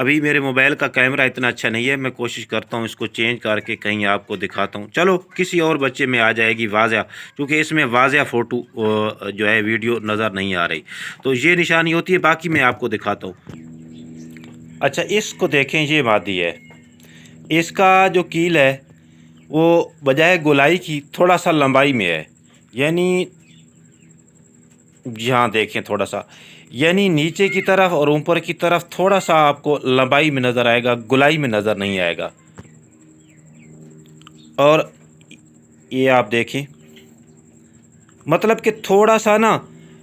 ابھی میرے موبائل کا کیمرہ اتنا اچھا نہیں ہے، میں کوشش کرتا ہوں اس کو چینج کر کے کہیں آپ کو دکھاتا ہوں. چلو کسی اور بچے میں آ جائے گی واضح، کیونکہ اس میں واضح فوٹو جو ہے ویڈیو نظر نہیں آ رہی. تو یہ نشانی ہوتی ہے، باقی میں آپ کو دکھاتا ہوں. اچھا اس کو دیکھیں، یہ مادی ہے. اس کا جو کیل ہے وہ بجائے گولائی کی تھوڑا سا لمبائی میں ہے، یعنی یہاں دیکھیں تھوڑا سا، یعنی نیچے کی طرف اور اوپر کی طرف تھوڑا سا آپ کو لمبائی میں نظر آئے گا، گولائی میں نظر نہیں آئے گا. اور یہ آپ دیکھیں، مطلب کہ تھوڑا سا نا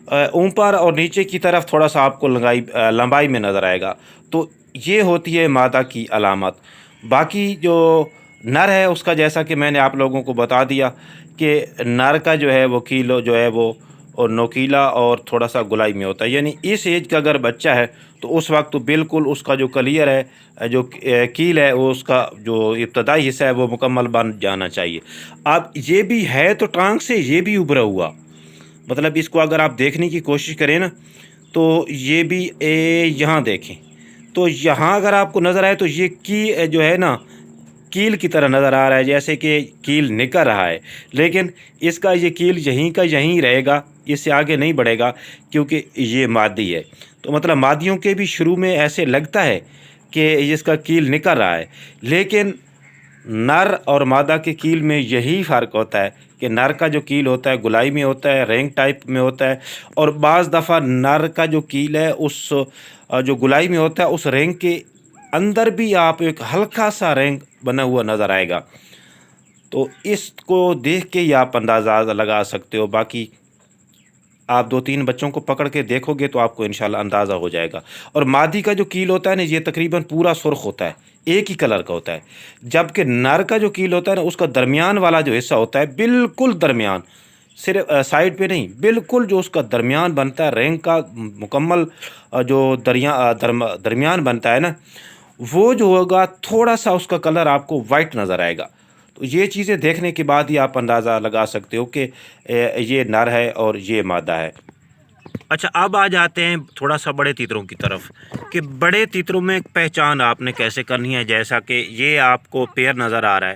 اوپر اور نیچے کی طرف تھوڑا سا آپ کو لمبائی میں نظر آئے گا. تو یہ ہوتی ہے مادہ کی علامت. باقی جو نر ہے اس کا جیسا کہ میں نے آپ لوگوں کو بتا دیا کہ نر کا جو ہے وہ کیلو جو ہے وہ اور نوکیلا اور تھوڑا سا گلائی میں ہوتا ہے. یعنی اس ایج کا اگر بچہ ہے تو اس وقت تو بالکل اس کا جو کلیئر ہے، جو کیل ہے، وہ اس کا جو ابتدائی حصہ ہے وہ مکمل بن جانا چاہیے. اب یہ بھی ہے تو ٹانگ سے یہ بھی ابھرا ہوا، مطلب اس کو اگر آپ دیکھنے کی کوشش کریں نا تو یہ بھی یہاں دیکھیں تو یہاں اگر آپ کو نظر آئے تو یہ کی جو ہے نا کیل کی طرح نظر آ رہا ہے، جیسے کہ کیل نکل رہا ہے. لیکن اس کا یہ کیل یہیں کا یہیں رہے گا، اس سے آگے نہیں بڑھے گا، کیونکہ یہ مادی ہے. تو مطلب مادیوں کے بھی شروع میں ایسے لگتا ہے کہ اس کا کیل نکل رہا ہے، لیکن نر اور مادہ کے کیل میں یہی فرق ہوتا ہے کہ نر کا جو کیل ہوتا ہے گلائی میں ہوتا ہے، رینگ ٹائپ میں ہوتا ہے. اور بعض دفعہ نر کا جو کیل ہے اس جو گلائی میں ہوتا ہے اس رینگ کے اندر بھی آپ ایک ہلکا سا رینگ بنا ہوا نظر آئے گا. تو اس کو دیکھ کے ہی آپ اندازہ لگا سکتے ہو. باقی آپ 2-3 بچوں کو پکڑ کے دیکھو گے تو آپ کو انشاءاللہ اندازہ ہو جائے گا. اور مادی کا جو کیل ہوتا ہے نا یہ تقریباً پورا سرخ ہوتا ہے، ایک ہی کلر کا ہوتا ہے. جبکہ نر کا جو کیل ہوتا ہے نا اس کا درمیان والا جو حصہ ہوتا ہے بالکل درمیان، صرف سائڈ پہ نہیں، بالکل جو اس کا درمیان بنتا ہے، رینگ کا مکمل جو درمیان بنتا ہے نا، وہ جو ہوگا تھوڑا سا اس کا کلر آپ کو وائٹ نظر آئے گا. تو یہ چیزیں دیکھنے کے بعد ہی آپ اندازہ لگا سکتے ہو کہ یہ نر ہے اور یہ مادہ ہے. اچھا اب آ جاتے ہیں تھوڑا سا بڑے تیتروں کی طرف، کہ بڑے تیتروں میں پہچان آپ نے کیسے کرنی ہے. جیسا کہ یہ آپ کو پیر نظر آ رہا ہے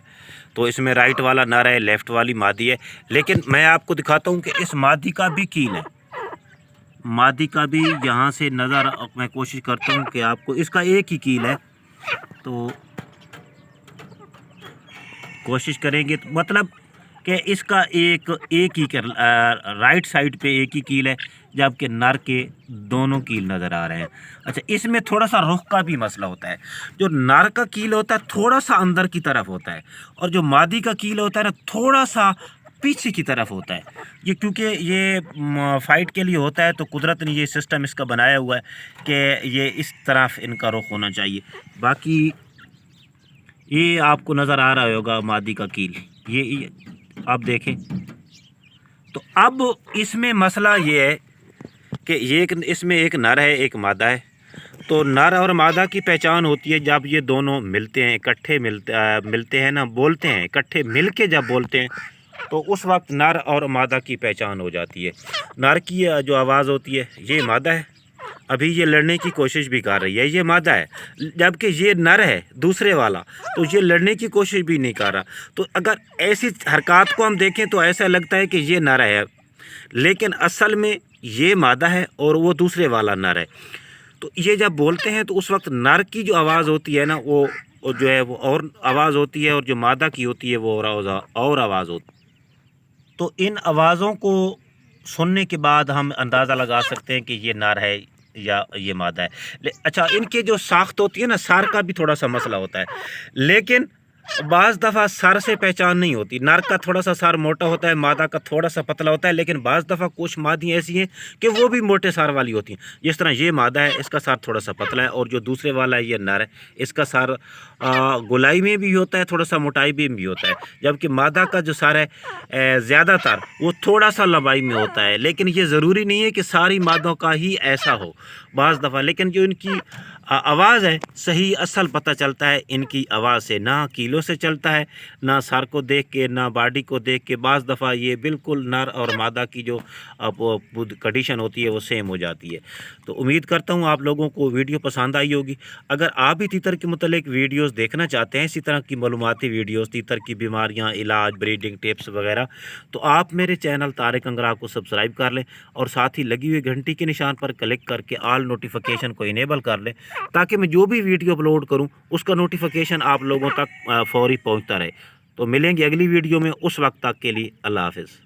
تو اس میں رائٹ والا نر ہے، لیفٹ والی مادی ہے. لیکن میں آپ کو دکھاتا ہوں کہ اس مادی کا بھی کیل ہے، مادی کا بھی یہاں سے نظر میں کوشش کرتا ہوں کہ آپ کو اس کا ایک ہی کیل ہے. تو کوشش کریں گے مطلب کہ اس کا ایک ہی رائٹ سائڈ پہ ایک ہی کیل ہے، جبکہ نر کے دونوں کیل نظر آ رہے ہیں. اچھا اس میں تھوڑا سا رخ کا بھی مسئلہ ہوتا ہے. جو نر کا کیل ہوتا ہے تھوڑا سا اندر کی طرف ہوتا ہے، اور جو مادی کا کیل ہوتا ہے نا تھوڑا سا پیچھے کی طرف ہوتا ہے. یہ کیونکہ یہ فائٹ کے لیے ہوتا ہے تو قدرت نے یہ سسٹم اس کا بنایا ہوا ہے کہ یہ اس طرف ان کا رخ ہونا چاہیے. باقی یہ آپ کو نظر آ رہا ہوگا مادی کا کیل، یہ آپ دیکھیں. تو اب اس میں مسئلہ یہ ہے کہ اس میں ایک نر ہے ایک مادہ ہے. تو نر اور مادہ کی پہچان ہوتی ہے جب یہ دونوں ملتے ہیں، اکٹھے ملتے ہیں نا، بولتے ہیں اکٹھے مل کے جب بولتے ہیں تو اس وقت نر اور مادہ کی پہچان ہو جاتی ہے. نر کی جو آواز ہوتی ہے یہ مادہ ہے، ابھی یہ لڑنے کی کوشش بھی کر رہی ہے، یہ مادہ ہے. جبکہ یہ نر ہے دوسرے والا تو یہ لڑنے کی کوشش بھی نہیں کر رہا. تو اگر ایسی حرکات کو ہم دیکھیں تو ایسا لگتا ہے کہ یہ نر ہے، لیکن اصل میں یہ مادہ ہے اور وہ دوسرے والا نر ہے. تو یہ جب بولتے ہیں تو اس وقت نر کی جو آواز ہوتی ہے نا وہ جو ہے وہ اور آواز ہوتی ہے، اور جو مادہ کی ہوتی ہے وہ اور آواز ہوتی ہے. تو ان آوازوں کو سننے کے بعد ہم اندازہ لگا سکتے ہیں کہ یہ نر ہے یا یہ مادہ ہے. اچھا ان کے جو ساخت ہوتی ہے نا، سر کا بھی تھوڑا سا مسئلہ ہوتا ہے، لیکن بعض دفعہ سر سے پہچان نہیں ہوتی. نر کا تھوڑا سا سر موٹا ہوتا ہے، مادہ کا تھوڑا سا پتلا ہوتا ہے. لیکن بعض دفعہ کچھ مادی ایسی ہیں کہ وہ بھی موٹے سر والی ہوتی ہیں. جس طرح یہ مادہ ہے، اس کا سر تھوڑا سا پتلا ہے، اور جو دوسرے والا ہے یہ نر ہے، اس کا سر گولائی میں بھی ہوتا ہے، تھوڑا سا موٹائی میں بھی ہوتا ہے. جبکہ مادہ کا جو سر ہے زیادہ تر وہ تھوڑا سا لمبائی میں ہوتا ہے. لیکن یہ ضروری نہیں ہے کہ ساری مادوں کا ہی ایسا ہو بعض دفعہ. لیکن جو ان کی آواز ہے صحیح اصل پتہ چلتا ہے ان کی آواز سے، نہ کیلو سے چلتا ہے، نہ سر کو دیکھ کے، نہ باڈی کو دیکھ کے۔ بعض دفعہ یہ بالکل نر اور مادہ کی جو کنڈیشن ہوتی ہے وہ سیم ہو جاتی ہے۔ تو امید کرتا ہوں آپ لوگوں کو ویڈیو پسند آئی ہوگی۔ اگر آپ بھی تیتر کے متعلق ویڈیوز دیکھنا چاہتے ہیں، اسی طرح کی معلوماتی ویڈیوز، تیتر کی بیماریاں، علاج، بریڈنگ ٹپس وغیرہ، تو آپ میرے چینل طارق انگرا کو سبسکرائب کر لیں اور ساتھ ہی لگی ہوئی گھنٹی کے نشان پر کلک کر کے آل نوٹیفیکیشن کو انیبل کر لیں، تاکہ میں جو بھی ویڈیو اپلوڈ کروں اس کا نوٹیفیکیشن آپ لوگوں تک فوری پہنچتا رہے۔ تو ملیں گے اگلی ویڈیو میں، اس وقت تک کے لیے اللہ حافظ۔